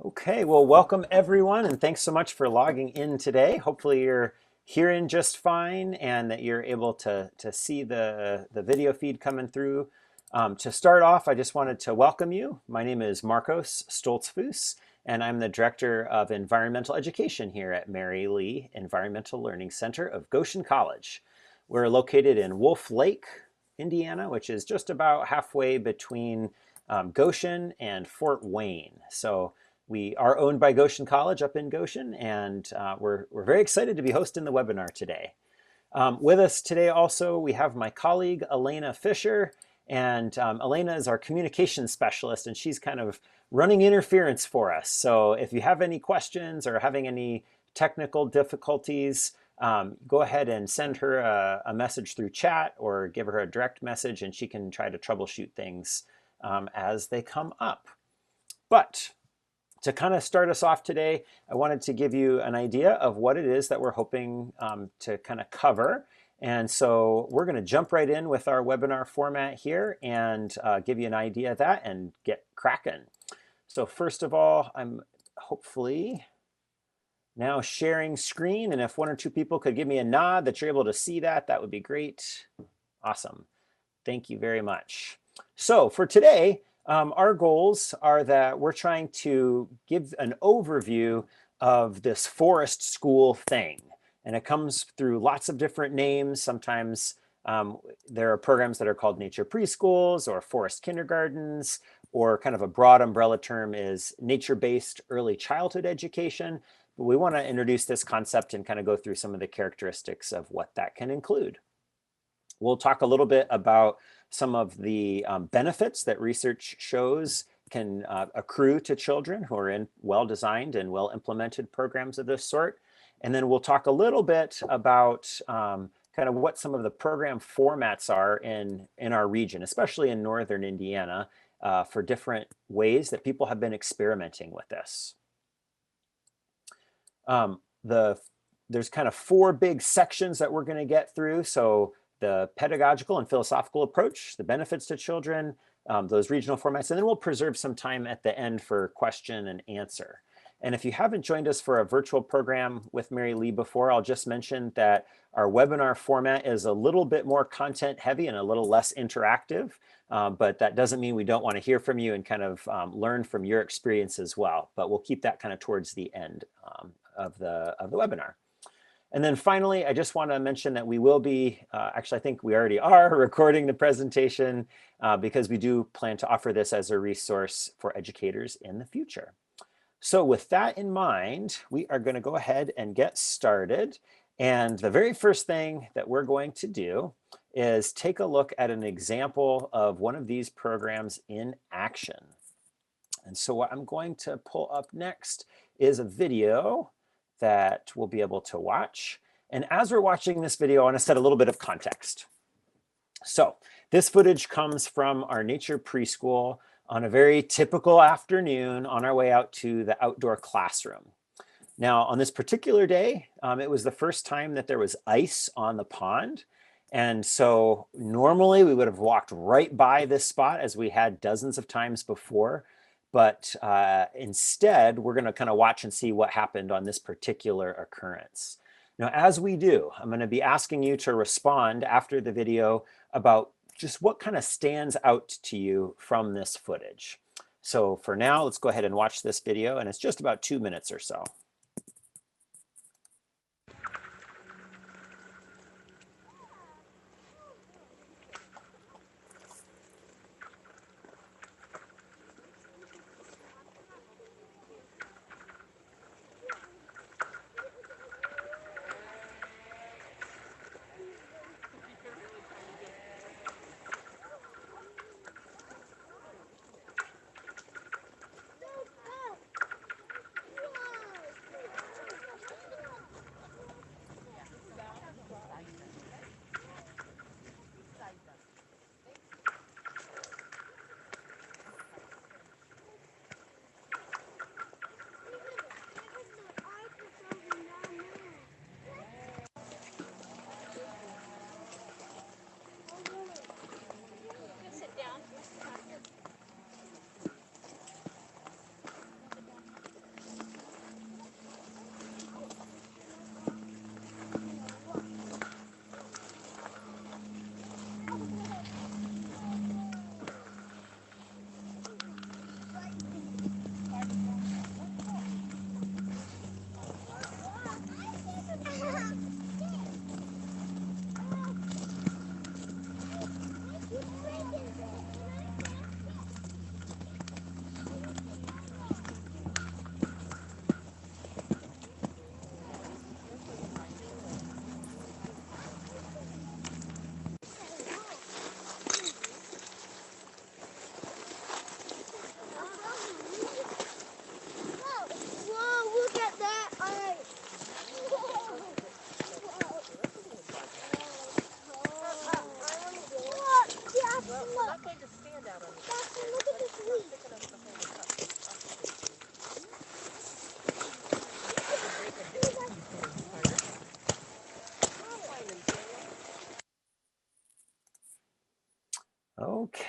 Okay, well, welcome everyone, and thanks so much for logging in today. Hopefully you're hearing just fine and that you're able to see the video feed coming through. To start off, I just wanted to welcome you. My name is Marcos Stoltzfus, and I'm the Director of Environmental Education here at Mary Lee Environmental Learning Center of Goshen College. We're located in Wolf Lake, Indiana, which is just about halfway between Goshen and Fort Wayne. So we are owned by Goshen College up in Goshen, and we're very excited to be hosting the webinar today. With us today also, we have my colleague, Elena Fisher, and Elena is our communications specialist, and she's kind of running interference for us. So if you have any questions or having any technical difficulties, go ahead and send her a message through chat or give her a direct message, and she can try to troubleshoot things as they come up. But to kind of start us off today, I wanted to give you an idea of what it is that we're hoping to kind of cover. And so we're going to jump right in with our webinar format here and give you an idea of that and get cracking. So first of all, I'm hopefully now sharing screen. And if one or two people could give me a nod that you're able to see that, that would be great. Awesome. Thank you very much. So for today, our goals are that we're trying to give an overview of this forest school thing. And it comes through lots of different names. Sometimes there are programs that are called nature preschools or forest kindergartens, or kind of a broad umbrella term is nature-based early childhood education. But we want to introduce this concept and kind of go through some of the characteristics of what that can include. We'll talk a little bit about some of the benefits that research shows can accrue to children who are in well-designed and well-implemented programs of this sort. And then we'll talk a little bit about kind of what some of the program formats are in our region, especially in northern Indiana, for different ways that people have been experimenting with this. There's kind of four big sections that we're going to get through. So the pedagogical and philosophical approach, the benefits to children, those regional formats, and then we'll preserve some time at the end for question and answer. And if you haven't joined us for a virtual program with Mary Lee before, I'll just mention that our webinar format is a little bit more content heavy and a little less interactive, but that doesn't mean we don't want to hear from you and kind of learn from your experience as well. But we'll keep that kind of towards the end of the webinar. And then finally, I just want to mention that we will be, actually, I think we already are recording the presentation because we do plan to offer this as a resource for educators in the future. So with that in mind, we are going to go ahead and get started. And the very first thing that we're going to do is take a look at an example of one of these programs in action. And so what I'm going to pull up next is a video that we'll be able to watch. And as we're watching this video, I want to set a little bit of context. So this footage comes from our nature preschool on a very typical afternoon on our way out to the outdoor classroom. Now, on this particular day, it was the first time that there was ice on the pond. And so normally we would have walked right by this spot as we had dozens of times before. But instead, we're going to kind of watch and see what happened on this particular occurrence. Now, as we do, I'm going to be asking you to respond after the video about just what kind of stands out to you from this footage. So for now, let's go ahead and watch this video, and it's just about 2 minutes or so.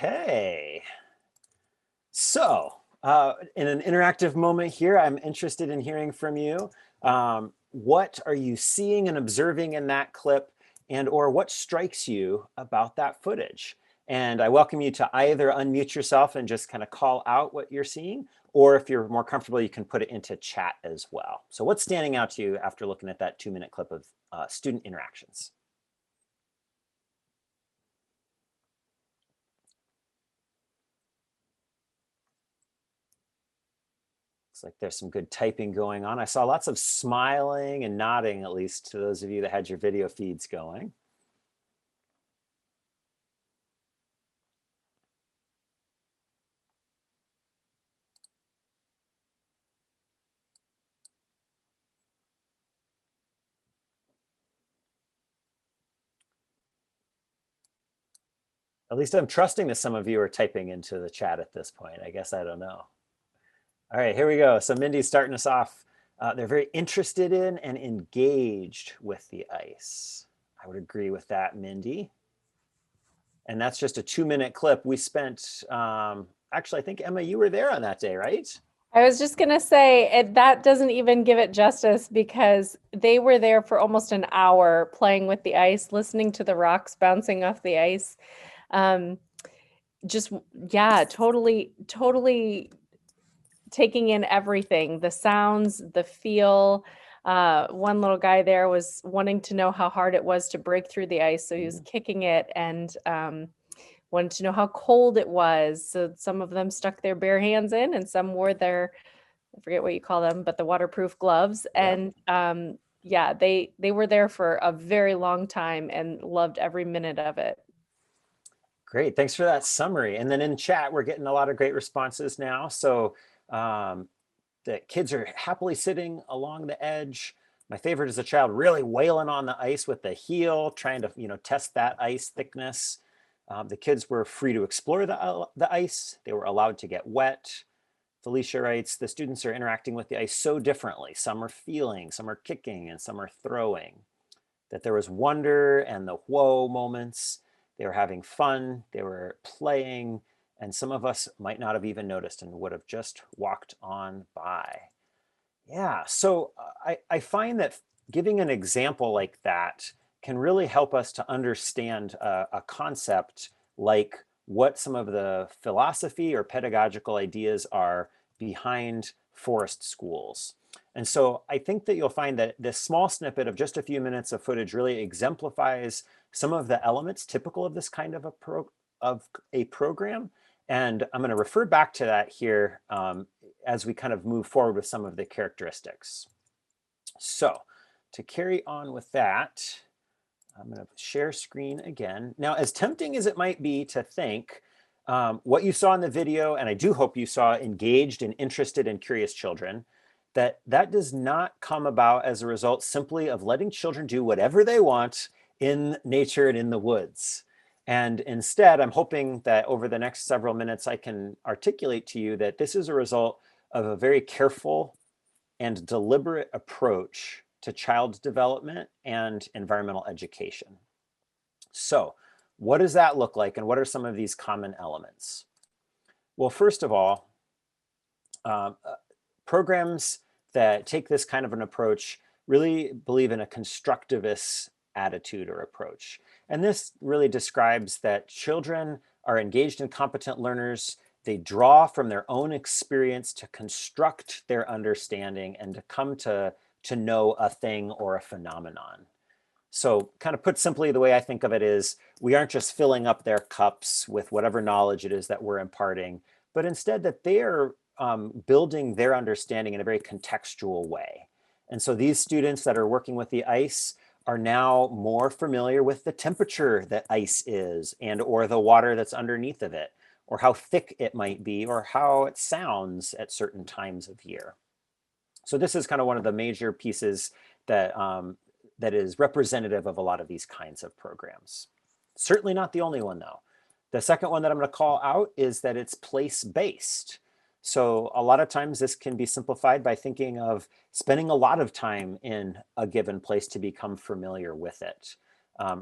Okay. So, in an interactive moment here, I'm interested in hearing from you. What are you seeing and observing in that clip, and or what strikes you about that footage? And I welcome you to either unmute yourself and just kind of call out what you're seeing, or if you're more comfortable, you can put it into chat as well. So what's standing out to you after looking at that 2-minute clip of student interactions? Looks like there's some good typing going on. I saw lots of smiling and nodding, at least to those of you that had your video feeds going. At least I'm trusting that some of you are typing into the chat at this point. I guess I don't know. All right, here we go. So Mindy's starting us off. They're very interested in and engaged with the ice. I would agree with that, Mindy. And that's just a 2-minute clip. We spent, actually, I think, Emma, you were there on that day, right? I was just going to say that doesn't even give it justice because they were there for almost an hour playing with the ice, listening to the rocks bouncing off the ice. Just, yeah, totally taking in everything, the sounds, the feel. One little guy there was wanting to know how hard it was to break through the ice, so he was kicking it and wanted to know how cold it was. So some of them stuck their bare hands in and some wore their, I forget what you call them, but the waterproof gloves. Yep. And yeah, they were there for a very long time and loved every minute of it. Great, thanks for that summary. And then in chat, we're getting a lot of great responses now. So the kids are happily sitting along the edge. My favorite is a child really wailing on the ice with the heel, trying to test that ice thickness. The kids were free to explore the ice. They were allowed to get wet. Felicia writes, the students are interacting with the ice so differently. Some are feeling, some are kicking, and some are throwing. That there was wonder and the whoa moments. They were having fun, they were playing, and some of us might not have even noticed and would have just walked on by. Yeah, so I find that giving an example like that can really help us to understand a concept like what some of the philosophy or pedagogical ideas are behind forest schools. And so I think that you'll find that this small snippet of just a few minutes of footage really exemplifies some of the elements typical of this kind of a program. And I'm going to refer back to that here as we kind of move forward with some of the characteristics. So to carry on with that, I'm going to share screen again. Now, as tempting as it might be to think, what you saw in the video, and I do hope you saw engaged and interested and curious children, that does not come about as a result simply of letting children do whatever they want in nature and in the woods. And instead, I'm hoping that over the next several minutes, I can articulate to you that this is a result of a very careful and deliberate approach to child development and environmental education. So what does that look like, and what are some of these common elements? Well, first of all, programs that take this kind of an approach really believe in a constructivist attitude or approach. And this really describes that children are engaged and competent learners. They draw from their own experience to construct their understanding and to come to know a thing or a phenomenon. So kind of put simply, the way I think of it is we aren't just filling up their cups with whatever knowledge it is that we're imparting, but instead that they are building their understanding in a very contextual way. And so these students that are working with the ice are now more familiar with the temperature that ice is and or the water that's underneath of it, or how thick it might be, or how it sounds at certain times of year. So this is kind of one of the major pieces that that is representative of a lot of these kinds of programs. Certainly not the only one, though. The second one that I'm going to call out is that it's place-based. So a lot of times this can be simplified by thinking of spending a lot of time in a given place to become familiar with it.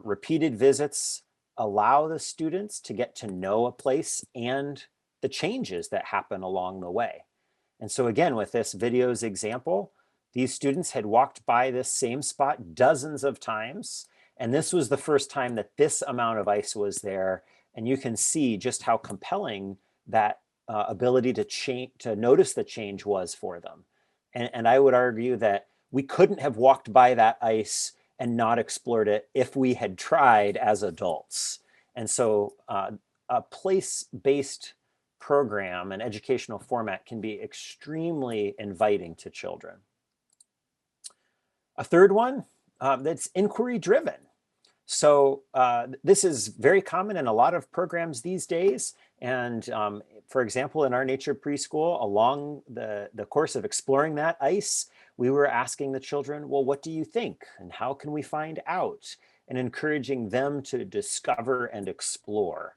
Repeated visits allow the students to get to know a place and the changes that happen along the way. And so again, with this video's example, these students had walked by this same spot dozens of times, and this was the first time that this amount of ice was there. And you can see just how compelling that ability to notice the change was for them. And I would argue that we couldn't have walked by that ice and not explored it if we had tried as adults. And so a place-based program and educational format can be extremely inviting to children. A third one that's inquiry driven. So this is very common in a lot of programs these days. And for example, in our nature preschool, along the course of exploring that ice, we were asking the children, well, what do you think? And how can we find out? And encouraging them to discover and explore.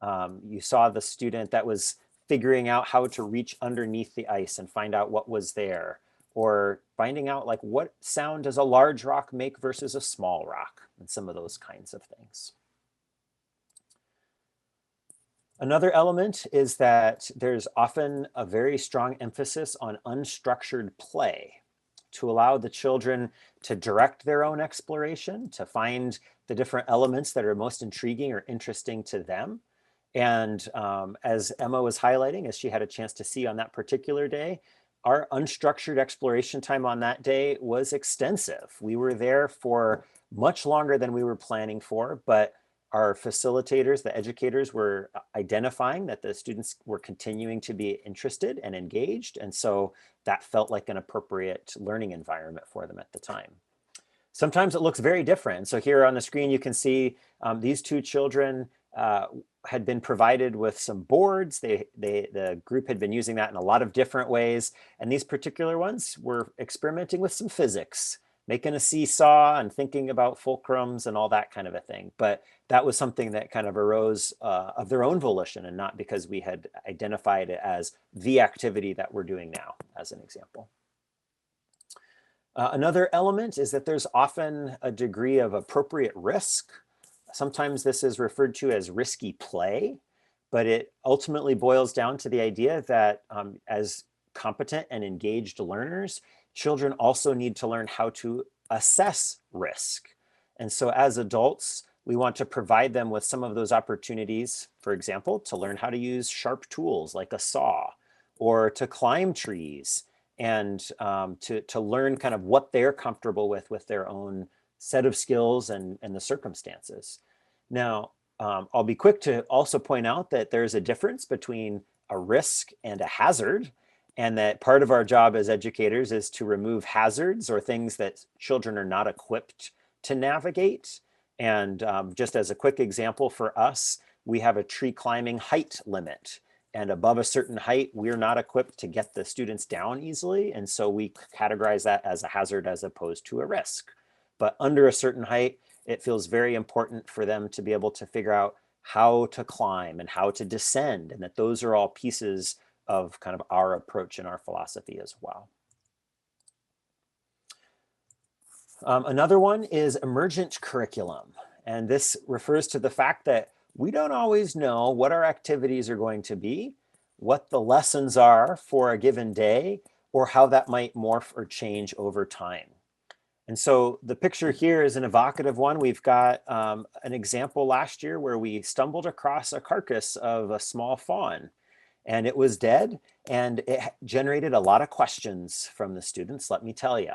You saw the student that was figuring out how to reach underneath the ice and find out what was there, or finding out like what sound does a large rock make versus a small rock, and some of those kinds of things. Another element is that there's often a very strong emphasis on unstructured play to allow the children to direct their own exploration, to find the different elements that are most intriguing or interesting to them. And as Emma was highlighting, as she had a chance to see on that particular day, our unstructured exploration time on that day was extensive. We were there for much longer than we were planning for, but our facilitators, the educators, were identifying that the students were continuing to be interested and engaged. And so that felt like an appropriate learning environment for them at the time. Sometimes it looks very different. So here on the screen, you can see these two children had been provided with some boards. The group had been using that in a lot of different ways. And these particular ones were experimenting with some physics, making a seesaw and thinking about fulcrums and all that kind of a thing. But that was something that kind of arose of their own volition and not because we had identified it as the activity that we're doing now, as an example. Another element is that there's often a degree of appropriate risk. Sometimes this is referred to as risky play, but it ultimately boils down to the idea that as competent and engaged learners, children also need to learn how to assess risk. And so as adults, we want to provide them with some of those opportunities, for example, to learn how to use sharp tools like a saw, or to climb trees, and to learn kind of what they're comfortable with their own set of skills and the circumstances. Now, I'll be quick to also point out that there's a difference between a risk and a hazard, and that part of our job as educators is to remove hazards or things that children are not equipped to navigate. And just as a quick example for us, we have a tree climbing height limit. And above a certain height, we're not equipped to get the students down easily. And so we categorize that as a hazard as opposed to a risk. But under a certain height, it feels very important for them to be able to figure out how to climb and how to descend, and that those are all pieces of kind of our approach and our philosophy as well. Another one is emergent curriculum. And this refers to the fact that we don't always know what our activities are going to be, what the lessons are for a given day, or how that might morph or change over time. And so the picture here is an evocative one. We've got an example last year where we stumbled across a carcass of a small fawn, and it was dead, and it generated a lot of questions from the students, let me tell you.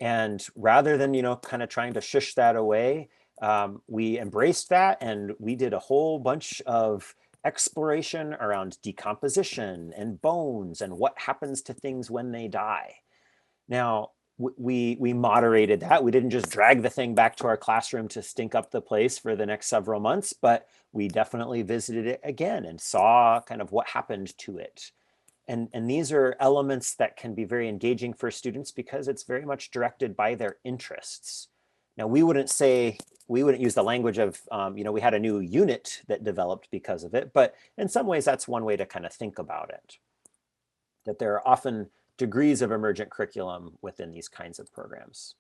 And rather than, kind of trying to shush that away, we embraced that, and we did a whole bunch of exploration around decomposition and bones and what happens to things when they die. Now, we moderated that. We didn't just drag the thing back to our classroom to stink up the place for the next several months, but we definitely visited it again and saw kind of what happened to it. And these are elements that can be very engaging for students because it's very much directed by their interests. Now, we wouldn't use the language of, we had a new unit that developed because of it, but in some ways that's one way to kind of think about it. That there are often degrees of emergent curriculum within these kinds of programs.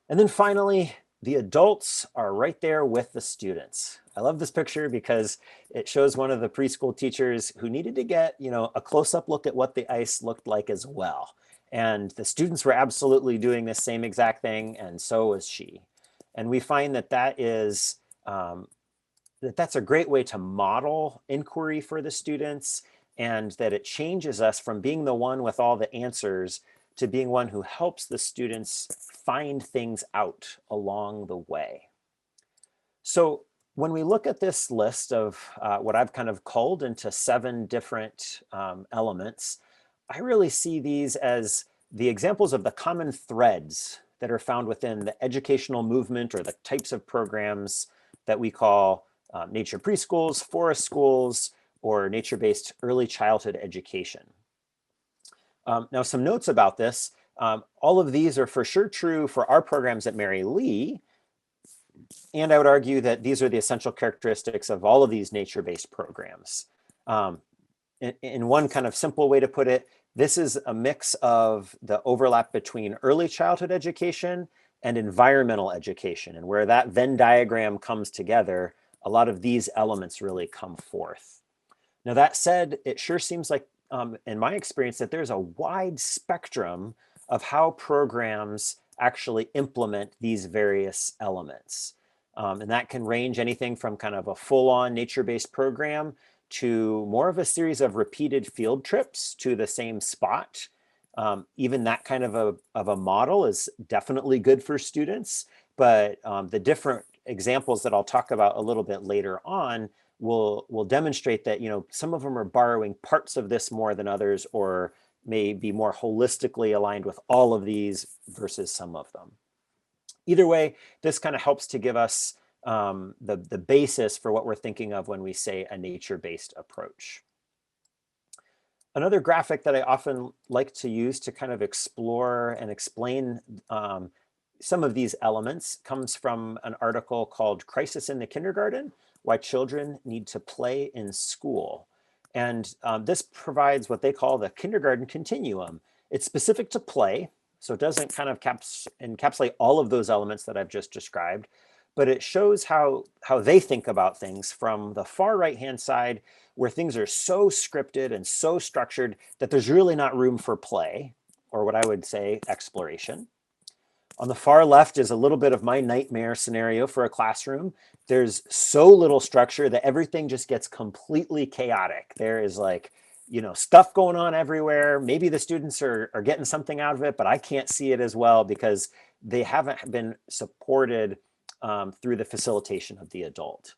And then finally, the adults are right there with the students. I love this picture because it shows one of the preschool teachers who needed to get, a close-up look at what the ice looked like as well. And the students were absolutely doing the same exact thing, and so was she. And we find that that's a great way to model inquiry for the students, and that it changes us from being the one with all the answers to being one who helps the students find things out along the way. So when we look at this list of what I've kind of culled into 7 different elements, I really see these as the examples of the common threads that are found within the educational movement or the types of programs that we call nature preschools, forest schools, or nature-based early childhood education. Now, some notes about this. All of these are for sure true for our programs at Mary Lee, and I would argue that these are the essential characteristics of all of these nature-based programs. In one kind of simple way to put it, this is a mix of the overlap between early childhood education and environmental education. And where that Venn diagram comes together, a lot of these elements really come forth. Now, that said, it sure seems like, in my experience, that there's a wide spectrum of how programs actually implement these various elements. And that can range anything from kind of a full-on nature-based program to more of a series of repeated field trips to the same spot. Even that kind of a model is definitely good for students, but the different examples that I'll talk about a little bit later on will demonstrate that, some of them are borrowing parts of this more than others, or may be more holistically aligned with all of these versus some of them. Either way, this kind of helps to give us the basis for what we're thinking of when we say a nature-based approach. Another graphic that I often like to use to kind of explore and explain some of these elements comes from an article called "Crisis in the Kindergarten: Why Children Need to Play in School." And this provides what they call the kindergarten continuum. It's specific to play, so it doesn't kind of encapsulate all of those elements that I've just described, but it shows how they think about things from the far right-hand side, where things are so scripted and so structured that there's really not room for play, or what I would say exploration. On the far left is a little bit of my nightmare scenario for a classroom. There's so little structure that everything just gets completely chaotic. There is stuff going on everywhere. Maybe the students are getting something out of it, but I can't see it as well because they haven't been supported through the facilitation of the adult.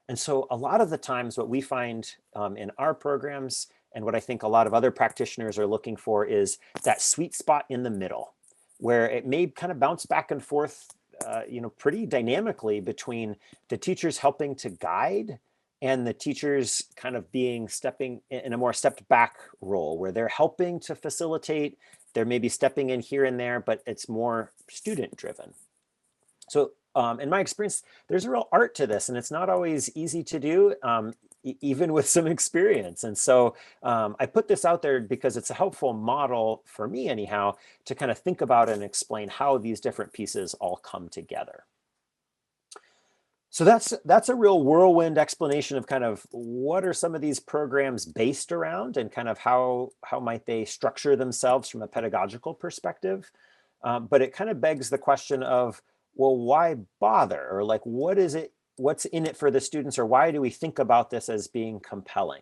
And so a lot of the times what we find in our programs, and what I think a lot of other practitioners are looking for, is that sweet spot in the middle, where it may kind of bounce back and forth, pretty dynamically between the teachers helping to guide and the teachers kind of stepping in a more stepped back role, where they're helping to facilitate. They're maybe stepping in here and there, but it's more student driven. So in my experience, there's a real art to this, and it's not always easy to do, even with some experience. And so I put this out there because it's a helpful model for me anyhow, to kind of think about and explain how these different pieces all come together. So that's a real whirlwind explanation of kind of what are some of these programs based around, and kind of how might they structure themselves from a pedagogical perspective. But it kind of begs the question of, well, why bother? Or what's in it for the students? Or why do we think about this as being compelling?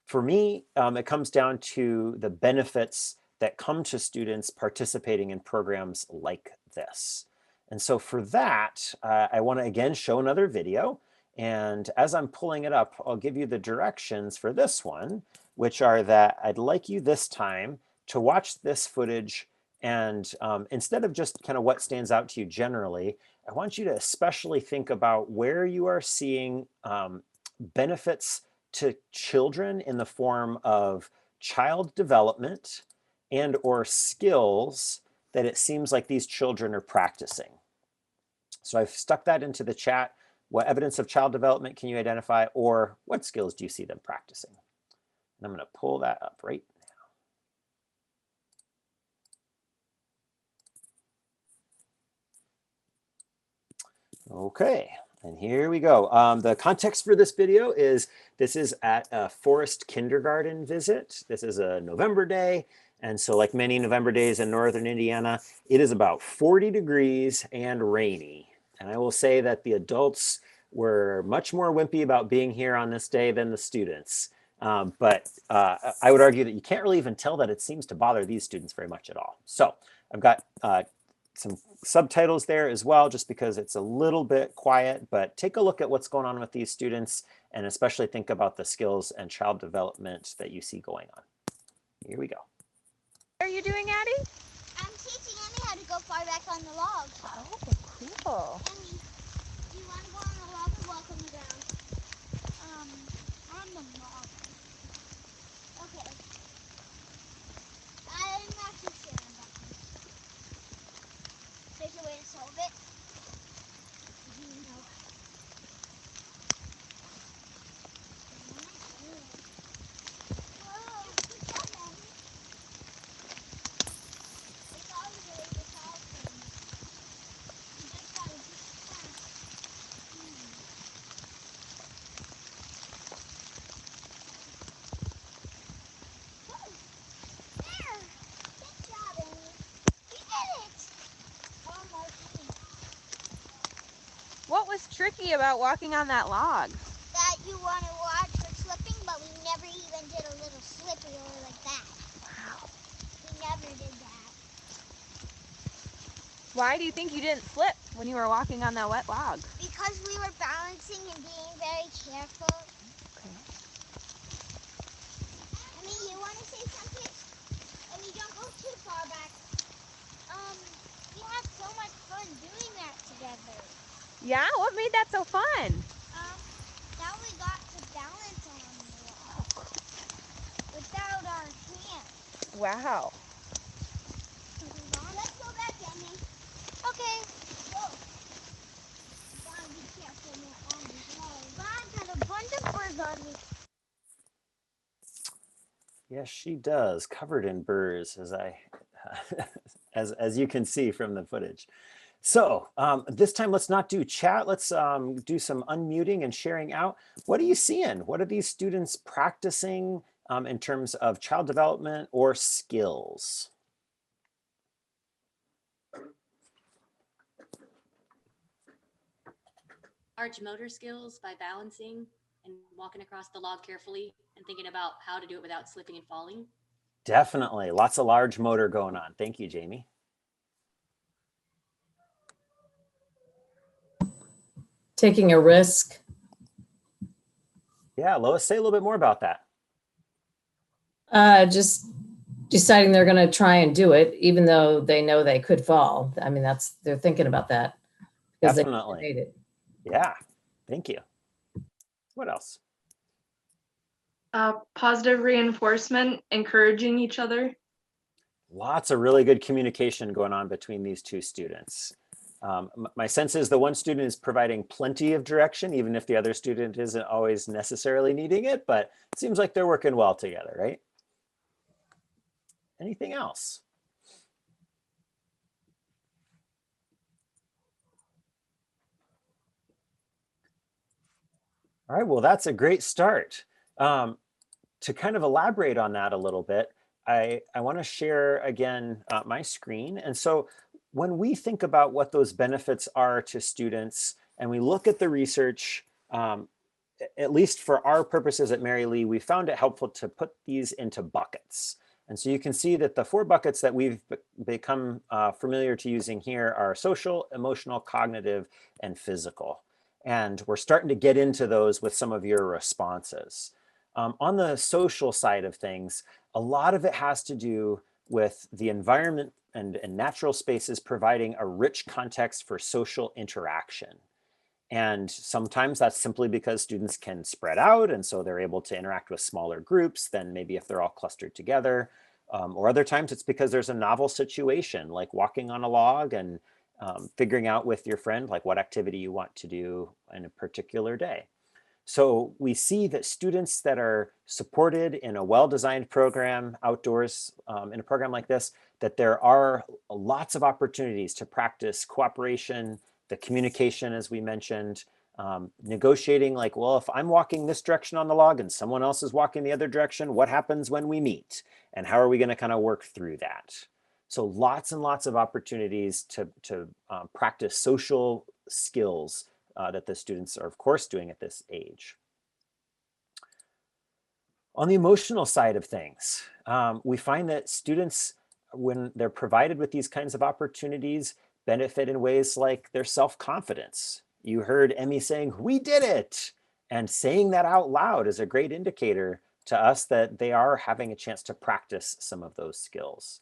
For me, it comes down to the benefits that come to students participating in programs like this. And so for that, I want to again show another video. And as I'm pulling it up, I'll give you the directions for this one, which are that I'd like you this time to watch this footage. And instead of just kind of what stands out to you generally, I want you to especially think about where you are seeing benefits to children in the form of child development and or skills that it seems like these children are practicing. So I've stuck that into the chat. What evidence of child development can you identify, or what skills do you see them practicing? And I'm going to pull that up right now. Okay, and here we go. The context for this video is this is at a forest kindergarten visit. This is a November day. And so like many November days in northern Indiana, it is about 40 degrees and rainy. And I will say that the adults were much more wimpy about being here on this day than the students. But I would argue that you can't really even tell that it seems to bother these students very much at all. So I've got some subtitles there as well, just because it's a little bit quiet, but take a look at what's going on with these students and especially think about the skills and child development that you see going on. Here we go. What are you doing, Addie? I'm teaching Emmy how to go far back on the log. Oh, cool. Emmy, do you want to go on the log or walk on the ground? On the log. Okay. I'm not too sure about this. There's a way to solve it. Do you know? Whoa, good job, Emmy. It's always a way to solve things. You just gotta do it fast. Oh, there! Good job, Emmy. You did it! Almost. What was tricky about walking on that log? That you want to watch for slipping, but we never even did a little slippy or like that. Wow. We never did that. Why do you think you didn't slip when you were walking on that wet log? Because we were balancing and being very careful. Okay. I mean, you want to say something? And we don't go too far back. We had so much fun doing that together. Yeah? What made that so fun? Now we got to balance on the wall without our hands. Wow. Let's go back, Emmy. Okay. Whoa. Gotta be careful now on the wall. I've got a bunch of birds on me. Yes, she does, covered in burrs, as I, as you can see from the footage. So this time, let's not do chat. Let's do some unmuting and sharing out. What are you seeing? What are these students practicing in terms of child development or skills? Arch motor skills by balancing and walking across the log carefully and thinking about how to do it without slipping and falling. Definitely, lots of large motor going on. Thank you, Jamie. Taking a risk. Yeah, Lois, say a little bit more about that. Just deciding they're going to try and do it, even though they know they could fall. I mean, they're thinking about that because Definitely. they made it. Yeah, thank you. What else? Positive reinforcement, encouraging each other. Lots of really good communication going on between these two students. My sense is the one student is providing plenty of direction, even if the other student isn't always necessarily needing it, but it seems like they're working well together, right? Anything else? All right, well, that's a great start. To kind of elaborate on that a little bit, I want to share again my screen. And so when we think about what those benefits are to students and we look at the research, at least for our purposes at Mary Lee, we found it helpful to put these into buckets. And so you can see that the 4 buckets that we've become familiar to using here are social, emotional, cognitive, and physical. And we're starting to get into those with some of your responses. On the social side of things, a lot of it has to do with the environment and natural spaces providing a rich context for social interaction. And sometimes that's simply because students can spread out, and so they're able to interact with smaller groups than maybe if they're all clustered together. Or other times it's because there's a novel situation, like walking on a log and figuring out with your friend like what activity you want to do in a particular day. So we see that students that are supported in a well-designed program outdoors, in a program like this, that there are lots of opportunities to practice cooperation, the communication, as we mentioned, negotiating like, well, if I'm walking this direction on the log and someone else is walking the other direction, what happens when we meet? And how are we going to kind of work through that? So lots and lots of opportunities to practice social skills that the students are, of course, doing at this age. On the emotional side of things, we find that students, when they're provided with these kinds of opportunities, benefit in ways like their self-confidence. You heard Emmy saying, "We did it!" And saying that out loud is a great indicator to us that they are having a chance to practice some of those skills.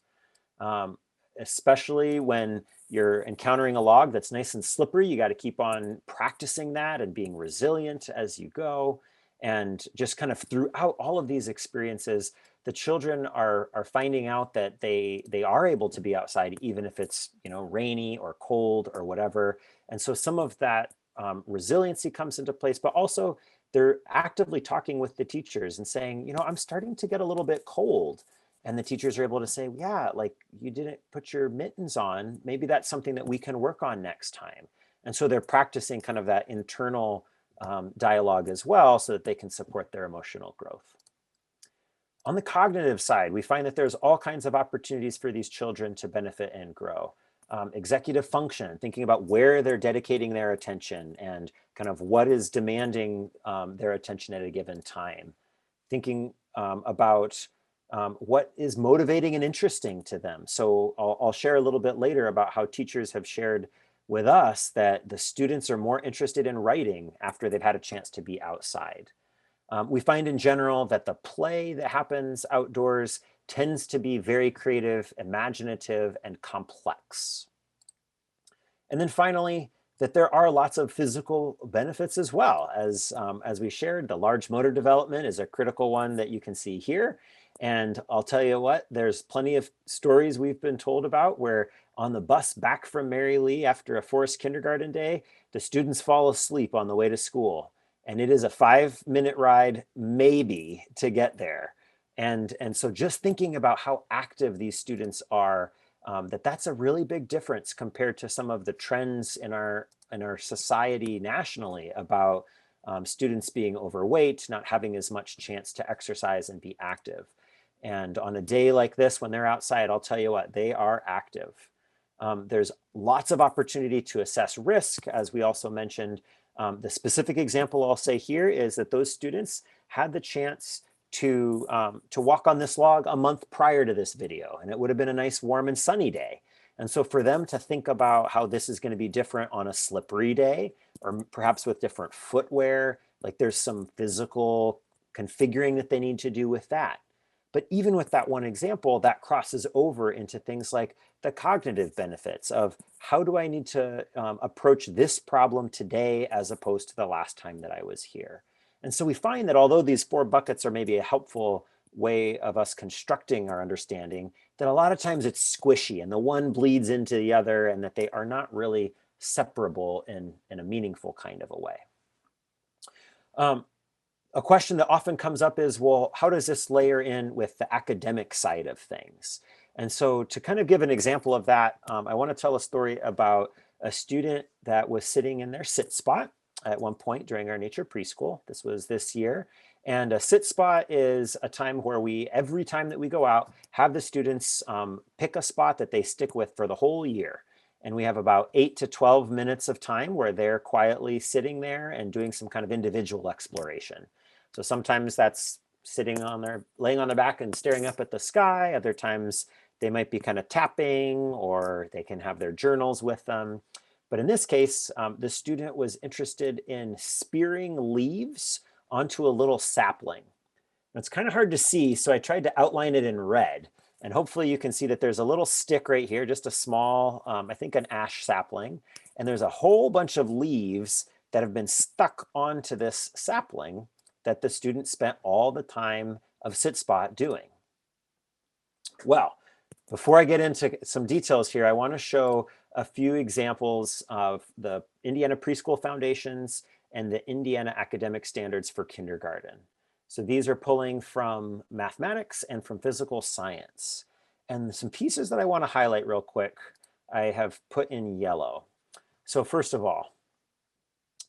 Especially when you're encountering a log that's nice and slippery, you got to keep on practicing that and being resilient as you go. And just kind of throughout all of these experiences, the children are finding out that they are able to be outside, even if it's, you know, rainy or cold or whatever. And so some of that resiliency comes into place, but also they're actively talking with the teachers and saying, you know, I'm starting to get a little bit cold. And the teachers are able to say, yeah, like you didn't put your mittens on. Maybe that's something that we can work on next time. And so they're practicing kind of that internal dialogue as well, so that they can support their emotional growth. On the cognitive side, we find that there's all kinds of opportunities for these children to benefit and grow. Executive function, thinking about where they're dedicating their attention and kind of what is demanding their attention at a given time. Thinking about what is motivating and interesting to them. So I'll share a little bit later about how teachers have shared with us that the students are more interested in writing after they've had a chance to be outside. We find in general that the play that happens outdoors tends to be very creative, imaginative, and complex. And then finally, that there are lots of physical benefits as well. As we shared, the large motor development is a critical one that you can see here. And I'll tell you what, there's plenty of stories we've been told about where on the bus back from Mary Lee after a forest kindergarten day, the students fall asleep on the way to school. And it is a 5-minute ride, maybe, to get there. And so just thinking about how active these students are, that's a really big difference compared to some of the trends in our society nationally about students being overweight, not having as much chance to exercise and be active. And on a day like this, when they're outside, I'll tell you what, they are active. There's lots of opportunity to assess risk, as we also mentioned. The specific example I'll say here is that those students had the chance to walk on this log a month prior to this video, and it would have been a nice warm and sunny day. And so for them to think about how this is going to be different on a slippery day, or perhaps with different footwear, like there's some physical configuring that they need to do with that. But even with that one example, that crosses over into things like the cognitive benefits of how do I need to approach this problem today as opposed to the last time that I was here. And so we find that although these 4 buckets are maybe a helpful way of us constructing our understanding, that a lot of times it's squishy and the one bleeds into the other and that they are not really separable in a meaningful kind of a way. A question that often comes up is, well, how does this layer in with the academic side of things? And so to kind of give an example of that, I want to tell a story about a student that was sitting in their sit spot at one point during our nature preschool. This was this year. And a sit spot is a time where we, every time that we go out, have the students pick a spot that they stick with for the whole year. And we have about 8 to 12 minutes of time where they're quietly sitting there and doing some kind of individual exploration. So sometimes that's sitting on laying on their back and staring up at the sky. Other times they might be kind of tapping, or they can have their journals with them. But in this case, the student was interested in spearing leaves onto a little sapling. It's kind of hard to see, so I tried to outline it in red. And hopefully you can see that there's a little stick right here, just a small, I think an ash sapling. And there's a whole bunch of leaves that have been stuck onto this sapling that the student spent all the time of sit spot doing. Well, before I get into some details here, I want to show a few examples of the Indiana Preschool Foundations and the Indiana Academic Standards for Kindergarten. So these are pulling from mathematics and from physical science. And some pieces that I want to highlight real quick, I have put in yellow. So first of all,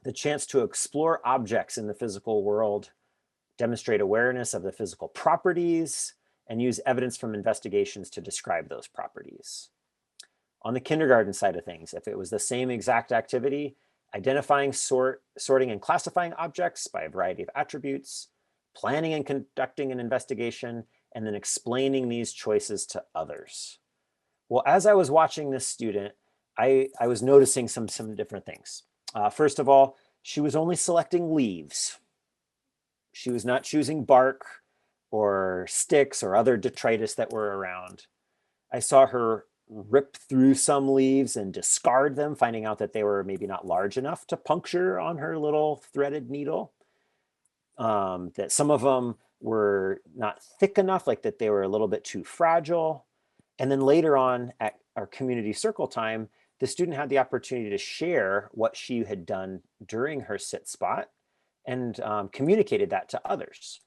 the chance to explore objects in the physical world, demonstrate awareness of the physical properties, and use evidence from investigations to describe those properties. On the kindergarten side of things, if it was the same exact activity, identifying, sorting, and classifying objects by a variety of attributes, planning and conducting an investigation, and then explaining these choices to others. Well, as I was watching this student, I was noticing some different things. First of all, she was only selecting leaves. She was not choosing bark or sticks or other detritus that were around. I saw her rip through some leaves and discard them, finding out that they were maybe not large enough to puncture on her little threaded needle. That some of them were not thick enough, like that they were a little bit too fragile. And then later on at our community circle time, the student had the opportunity to share what she had done during her sit spot and communicated that to others.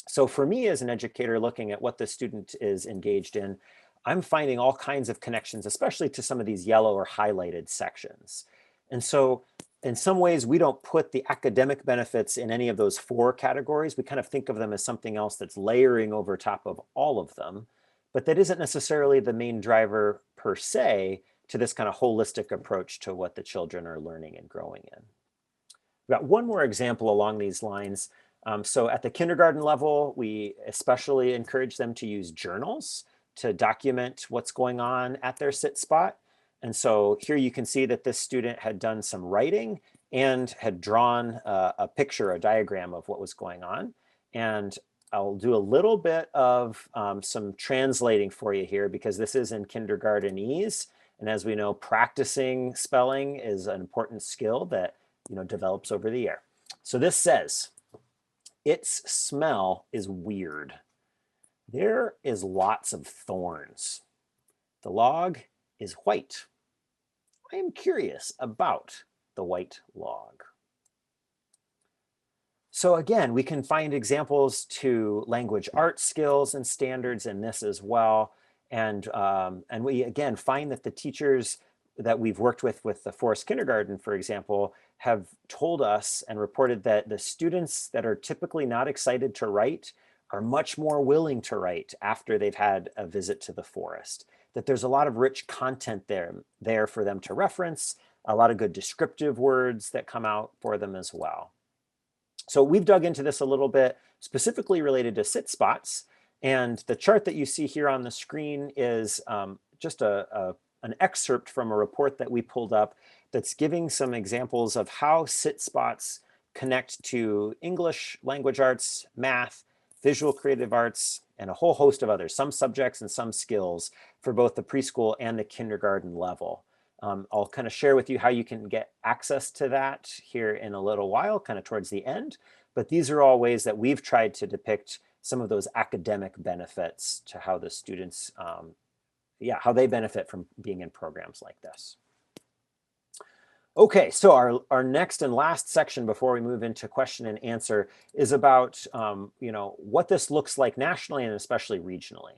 So for me as an educator looking at what the student is engaged in, I'm finding all kinds of connections, especially to some of these yellow or highlighted sections. And so in some ways, we don't put the academic benefits in any of those 4 categories. We kind of think of them as something else that's layering over top of all of them, but that isn't necessarily the main driver per se to this kind of holistic approach to what the children are learning and growing in. We've got one more example along these lines. So at the kindergarten level, we especially encourage them to use journals to document what's going on at their sit spot. And so here you can see that this student had done some writing and had drawn a picture, a diagram of what was going on. And I'll do a little bit of some translating for you here because this is in kindergartenese. And as we know, practicing spelling is an important skill that develops over the year. So this says, its smell is weird. There is lots of thorns. The log is white. I am curious about the white log. So again, we can find examples to language arts skills and standards in this as well. And we again find that the teachers that we've worked with the Forest Kindergarten, for example, have told us and reported that the students that are typically not excited to write are much more willing to write after they've had a visit to the forest. That there's a lot of rich content there for them to reference, a lot of good descriptive words that come out for them as well. So we've dug into this a little bit, specifically related to sit spots. And the chart that you see here on the screen is just an excerpt from a report that we pulled up that's giving some examples of how sit spots connect to English, language arts, math, visual creative arts, and a whole host of others, some subjects and some skills for both the preschool and the kindergarten level. I'll kind of share with you how you can get access to that here in a little while, kind of towards the end. But these are all ways that we've tried to depict some of those academic benefits to how the students, how they benefit from being in programs like this. Okay, so our next and last section before we move into question and answer is about what this looks like nationally and especially regionally.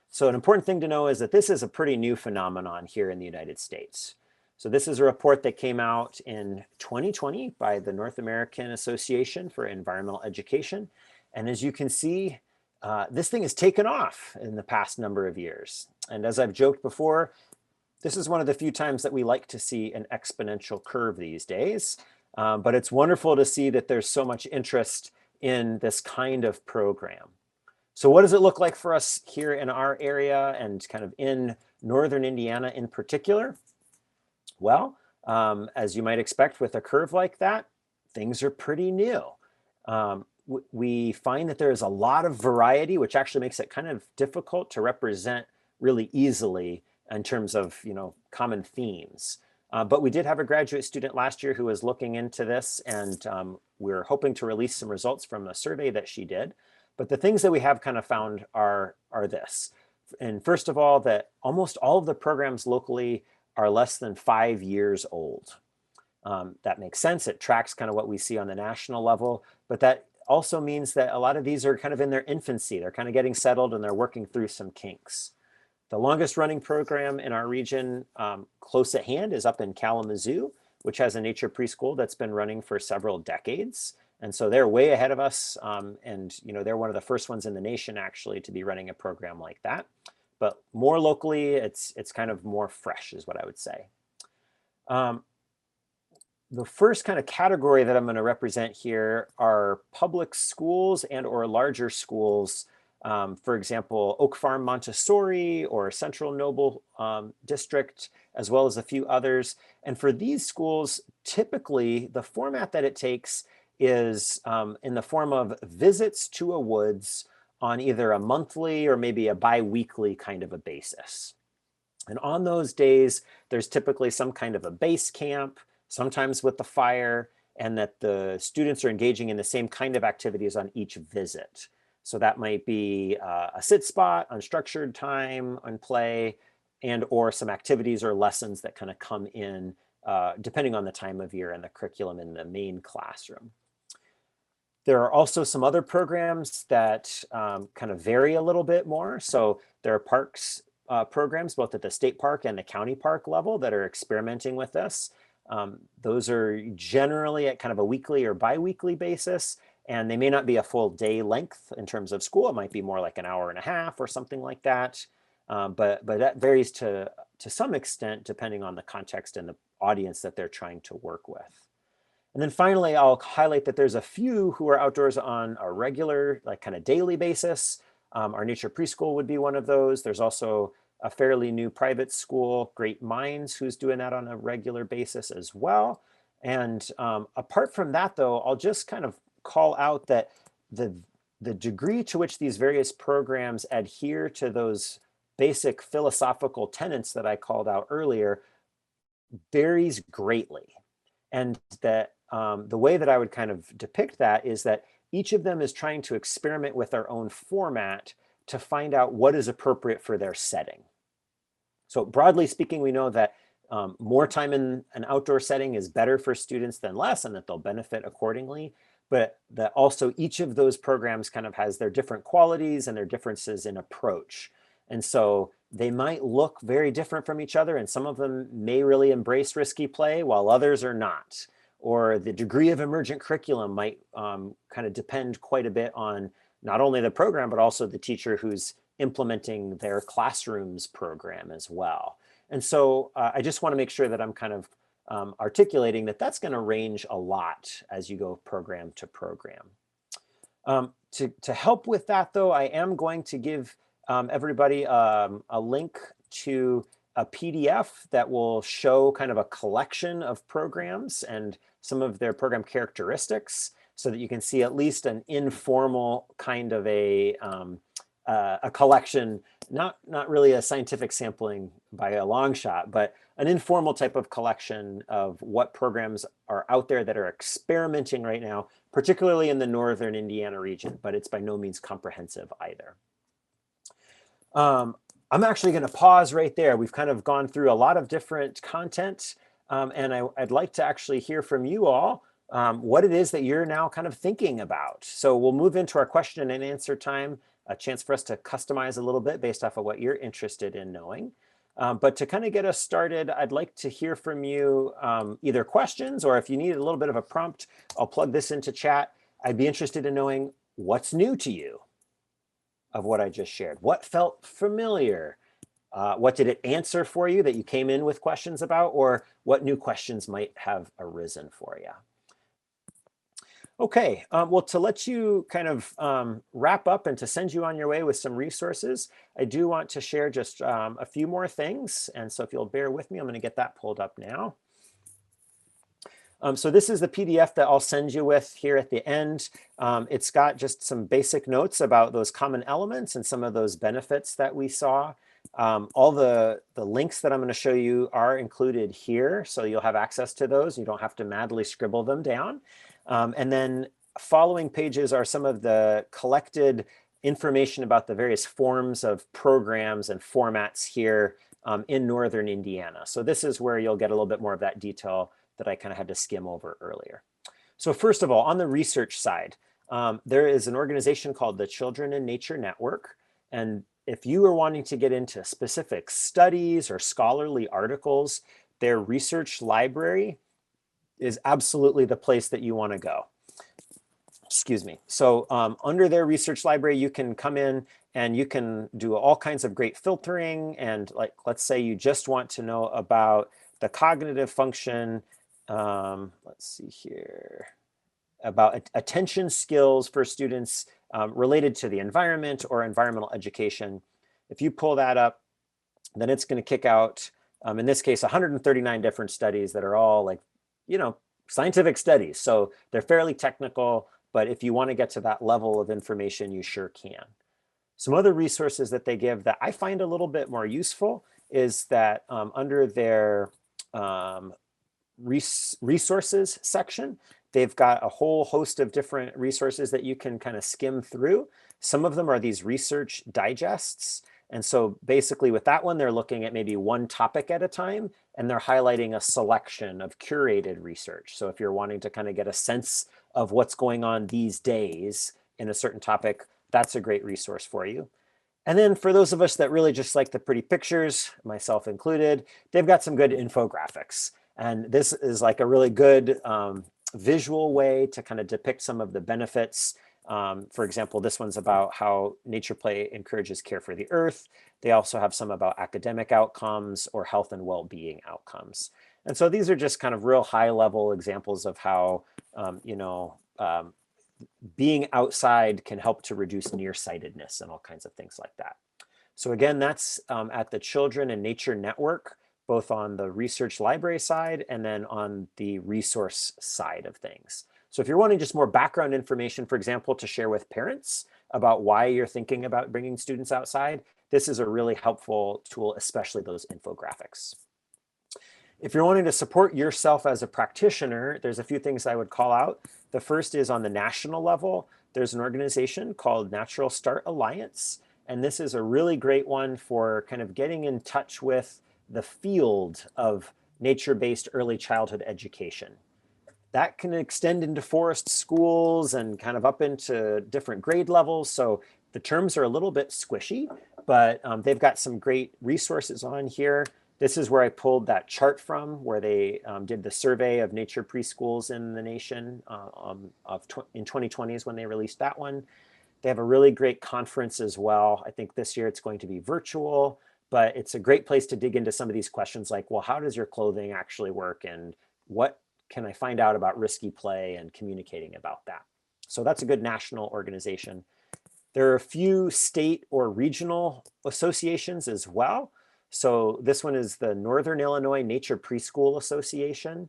So an important thing to know is that this is a pretty new phenomenon here in the United States. So this is a report that came out in 2020 by the North American Association for Environmental Education. And as you can see, this thing has taken off in the past number of years. And as I've joked before, this is one of the few times that we like to see an exponential curve these days. But it's wonderful to see that there's so much interest in this kind of program. So what does it look like for us here in our area and kind of in Northern Indiana in particular? Well, as you might expect with a curve like that, things are pretty new. We find that there is a lot of variety, which actually makes it kind of difficult to represent really easily in terms of common themes. But we did have a graduate student last year who was looking into this, and we're hoping to release some results from a survey that she did. But the things that we have kind of found are this. And first of all, that almost all of the programs locally are less than 5 years old. That makes sense. It tracks kind of what we see on the national level, but that also means that a lot of these are kind of in their infancy. They're kind of getting settled and they're working through some kinks. The longest running program in our region close at hand is up in Kalamazoo, which has a nature preschool that's been running for several decades. And so they're way ahead of us. And they're one of the first ones in the nation actually to be running a program like that. But more locally, it's kind of more fresh is what I would say. The first kind of category that I'm going to represent here are public schools and or larger schools. For example, Oak Farm Montessori or Central Noble District, as well as a few others. And for these schools, typically the format that it takes is in the form of visits to a woods on either a monthly or maybe a bi-weekly kind of a basis. And on those days, there's typically some kind of a base camp, sometimes with the fire, and that the students are engaging in the same kind of activities on each visit. So that might be a sit spot, unstructured time, unplay, and or some activities or lessons that kind of come in depending on the time of year and the curriculum in the main classroom. There are also some other programs that kind of vary a little bit more. So there are parks programs, both at the state park and the county park level, that are experimenting with this. Those are generally at kind of a weekly or bi-weekly basis, and they may not be a full day length in terms of school. It might be more like an hour and a half or something like that. But that varies to some extent depending on the context and the audience that they're trying to work with. And then finally, I'll highlight that there's a few who are outdoors on a regular, like kind of daily basis. Our nature preschool would be one of those. There's also a fairly new private school, Great Minds, who's doing that on a regular basis as well. And apart from that, though, I'll just kind of call out that the degree to which these various programs adhere to those basic philosophical tenets that I called out earlier varies greatly. And that the way that I would kind of depict that is that each of them is trying to experiment with their own format to find out what is appropriate for their setting. So broadly speaking, we know that more time in an outdoor setting is better for students than less, and that they'll benefit accordingly. But that also each of those programs kind of has their different qualities and their differences in approach. And so they might look very different from each other, and some of them may really embrace risky play while others are not. Or the degree of emergent curriculum might kind of depend quite a bit on not only the program, but also the teacher who's implementing their classroom's program as well. And so I just want to make sure that I'm kind of articulating that that's going to range a lot as you go program to program. To help with that, though, I am going to give everybody a link to a PDF that will show kind of a collection of programs and some of their program characteristics, so that you can see at least an informal kind of a collection, not really a scientific sampling by a long shot, but an informal type of collection of what programs are out there that are experimenting right now, particularly in the northern Indiana region, but it's by no means comprehensive either. I'm actually going to pause right there. We've kind of gone through a lot of different content, and I'd like to actually hear from you all what it is that you're now kind of thinking about. So we'll move into our question and answer time, a chance for us to customize a little bit based off of what you're interested in knowing. But to kind of get us started, I'd like to hear from you either questions, or if you need a little bit of a prompt, I'll plug this into chat. I'd be interested in knowing what's new to you of what I just shared. What felt familiar? What did it answer for you that you came in with questions about, or what new questions might have arisen for you? Okay, well, to let you kind of wrap up and to send you on your way with some resources, I do want to share just a few more things. And so if you'll bear with me, I'm going to get that pulled up now. So this is the PDF that I'll send you with here at the end. It's got just some basic notes about those common elements and some of those benefits that we saw. All the links that I'm going to show you are included here, so you'll have access to those. You don't have to madly scribble them down. And then following pages are some of the collected information about the various forms of programs and formats here in northern Indiana. So this is where you'll get a little bit more of that detail that I kind of had to skim over earlier. So first of all, on the research side, there is an organization called the Children in Nature Network, and if you are wanting to get into specific studies or scholarly articles, their research library is absolutely the place that you want to go. Excuse me. So under their research library, you can come in and you can do all kinds of great filtering. And like, let's say you just want to know about the cognitive function. Let's see here, about attention skills for students related to the environment or environmental education. If you pull that up, then it's going to kick out, in this case, 139 different studies that are all like, you know, scientific studies. So they're fairly technical, but if you want to get to that level of information, you sure can. Some other resources that they give that I find a little bit more useful is that under their resources section, they've got a whole host of different resources that you can kind of skim through. Some of them are these research digests. And so basically with that one, they're looking at maybe one topic at a time, and they're highlighting a selection of curated research. So if you're wanting to kind of get a sense of what's going on these days in a certain topic, that's a great resource for you. And then for those of us that really just like the pretty pictures, myself included, they've got some good infographics. And this is like a really good visual way to kind of depict some of the benefits. For example, this one's about how nature play encourages care for the earth. They also have some about academic outcomes or health and well-being outcomes. And so these are just kind of real high-level examples of how, being outside can help to reduce nearsightedness and all kinds of things like that. So again, that's at the Children and Nature Network, both on the research library side and then on the resource side of things. So if you're wanting just more background information, for example, to share with parents about why you're thinking about bringing students outside, this is a really helpful tool, especially those infographics. If you're wanting to support yourself as a practitioner, there's a few things I would call out. The first is on the national level, there's an organization called Natural Start Alliance. And this is a really great one for kind of getting in touch with the field of nature-based early childhood education. That can extend into forest schools and kind of up into different grade levels. So the terms are a little bit squishy, but they've got some great resources on here. This is where I pulled that chart from, where they did the survey of nature preschools in the nation in 2020 is when they released that one. They have a really great conference as well. I think this year it's going to be virtual, but it's a great place to dig into some of these questions like, well, how does your clothing actually work? And what can I find out about risky play and communicating about that? So that's a good national organization. There are a few state or regional associations as well. So this one is the Northern Illinois Nature Preschool Association.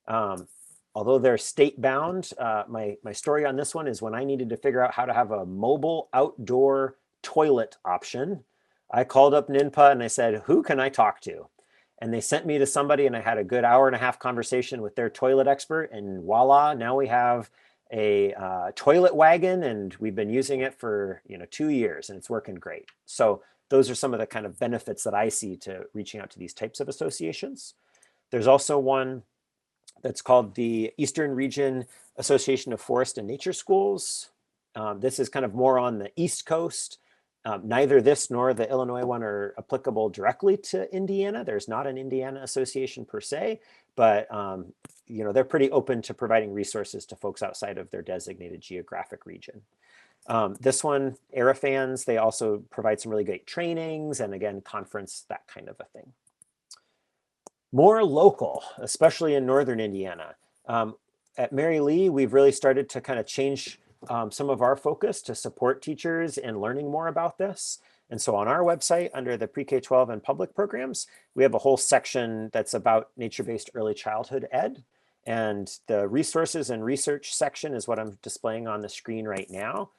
Although they're state bound, my story on this one is when I needed to figure out how to have a mobile outdoor toilet option, I called up NINPA and I said, who can I talk to? And they sent me to somebody, and I had a good hour-and-a-half conversation with their toilet expert, and voila, now we have a toilet wagon, and we've been using it for 2 years, and it's working great. So those are some of the kind of benefits that I see to reaching out to these types of associations. There's also one that's called the Eastern Region Association of Forest and Nature Schools. This is kind of more on the East Coast. Neither this nor the Illinois one are applicable directly to Indiana. There's not an Indiana association per se, but they're pretty open to providing resources to folks outside of their designated geographic region. This one, Aerofans, they also provide some really great trainings and again, conference, that kind of a thing. More local, especially in Northern Indiana. At Mary Lee, we've really started to kind of change some of our focus to support teachers in learning more about this. And so on our website, under the pre-K-12 and public programs, we have a whole section that's about nature-based early childhood ed. And the resources and research section is what I'm displaying on the screen right now.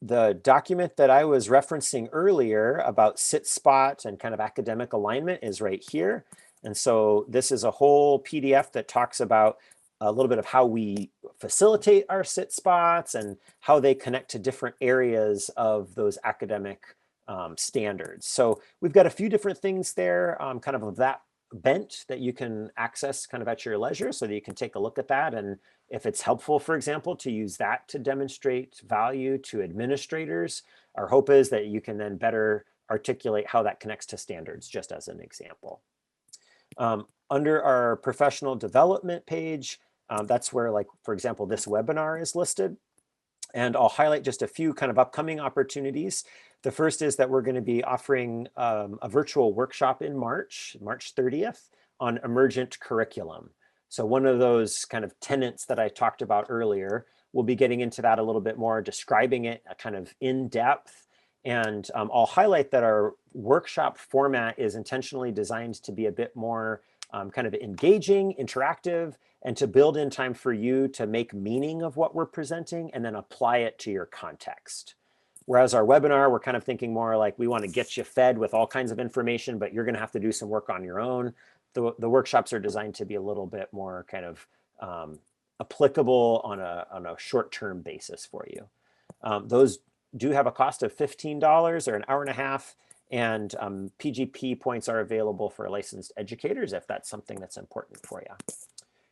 The document that I was referencing earlier about sit spot and kind of academic alignment is right here. And so this is a whole PDF that talks about a little bit of how we facilitate our sit spots and how they connect to different areas of those academic standards. So we've got a few different things there, kind of that bent that you can access kind of at your leisure so that you can take a look at that. And if it's helpful, for example, to use that to demonstrate value to administrators, our hope is that you can then better articulate how that connects to standards, just as an example. Under our professional development page, that's where, like, for example, this webinar is listed. And I'll highlight just a few kind of upcoming opportunities. The first is that we're going to be offering a virtual workshop in March 30th, on emergent curriculum. So one of those kind of tenets that I talked about earlier, we'll be getting into that a little bit more, describing it kind of in depth. And I'll highlight that our workshop format is intentionally designed to be a bit more kind of engaging, interactive, and to build in time for you to make meaning of what we're presenting and then apply it to your context. Whereas our webinar, we're kind of thinking more like we want to get you fed with all kinds of information, but you're going to have to do some work on your own. The workshops are designed to be a little bit more kind of applicable on a short-term basis for you. Those do have a cost of $15 or an hour and a half, and PGP points are available for licensed educators if that's something that's important for you.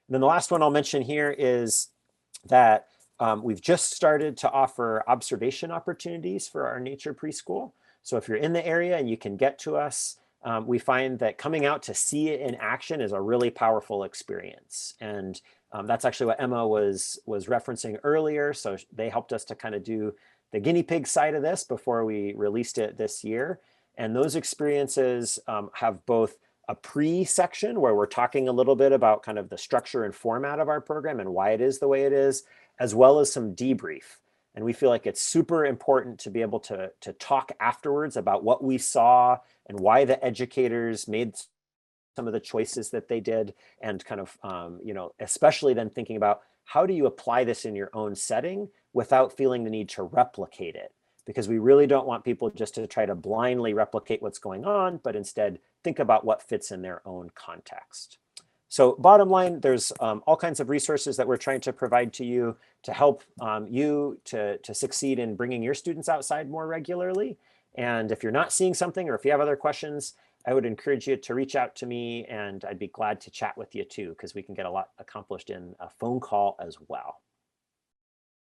And then the last one I'll mention here is that we've just started to offer observation opportunities for our nature preschool. So if you're in the area and you can get to us, we find that coming out to see it in action is a really powerful experience. And that's actually what Emma was referencing earlier. So they helped us to kind of do the guinea pig side of this before we released it this year. And those experiences have both a pre-section where we're talking a little bit about kind of the structure and format of our program and why it is the way it is, as well as some debrief. And we feel like it's super important to be able to talk afterwards about what we saw and why the educators made some of the choices that they did, and kind of, you know, especially then thinking about how do you apply this in your own setting without feeling the need to replicate it? Because we really don't want people just to try to blindly replicate what's going on, but instead think about what fits in their own context. So bottom line, there's all kinds of resources that we're trying to provide to you to help you to succeed in bringing your students outside more regularly. And if you're not seeing something, or if you have other questions, I would encourage you to reach out to me, and I'd be glad to chat with you too, because we can get a lot accomplished in a phone call as well.